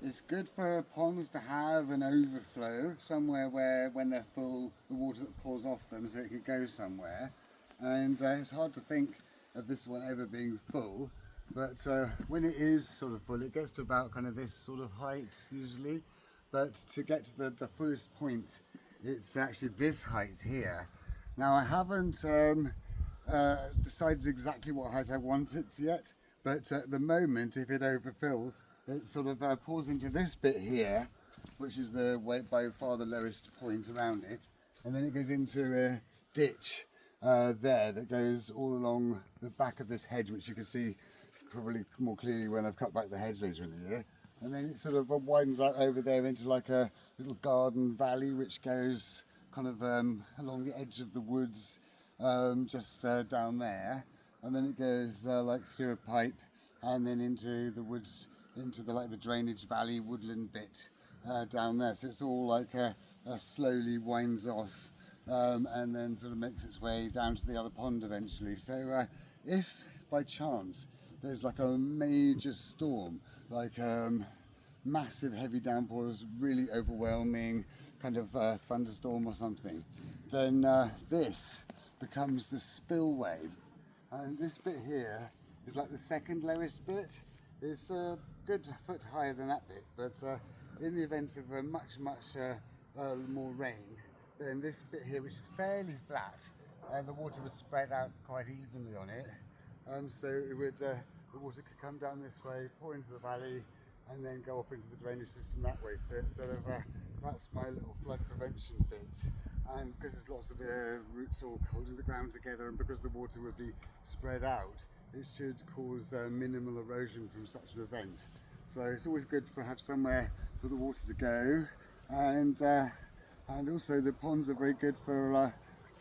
It's good for ponds to have an overflow somewhere where when they're full the water that pours off them so it could go somewhere, and it's hard to think of this one ever being full, but when it is sort of full it gets to about kind of this sort of height usually, but to get to the fullest point it's actually this height here. Now I haven't decided exactly what height I want it yet, but at the moment if it overfills it sort of pours into this bit here, which is by far the lowest point around it, and then it goes into a ditch there that goes all along the back of this hedge, which you can see probably more clearly when I've cut back the hedge later in the year. And then it sort of widens out over there into like a little garden valley which goes kind of along the edge of the woods, just down there, and then it goes like through a pipe and then into the woods, into the drainage valley woodland bit down there. So it's all like slowly winds off and then sort of makes its way down to the other pond eventually. So if by chance there's like a major storm, like massive heavy downpours, really overwhelming kind of thunderstorm or something, then this becomes the spillway. And this bit here is like the second lowest bit. It's a good foot higher than that bit, but in the event of much more rain, then this bit here, which is fairly flat, the water would spread out quite evenly on it. So it would, the water could come down this way, pour into the valley, and then go off into the drainage system that way. So it's sort of that's my little flood prevention bit. And because there's lots of roots all holding the ground together, and because the water would be spread out, it should cause minimal erosion from such an event. So it's always good to have somewhere for the water to go, and also the ponds are very good for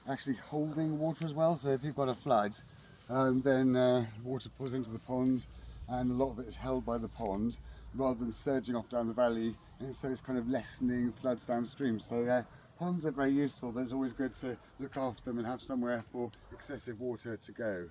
actually holding water as well. So if you've got a flood, then water pours into the pond, and a lot of it is held by the pond rather than surging off down the valley, and so it's kind of lessening floods downstream. So ponds are very useful, but it's always good to look after them and have somewhere for excessive water to go.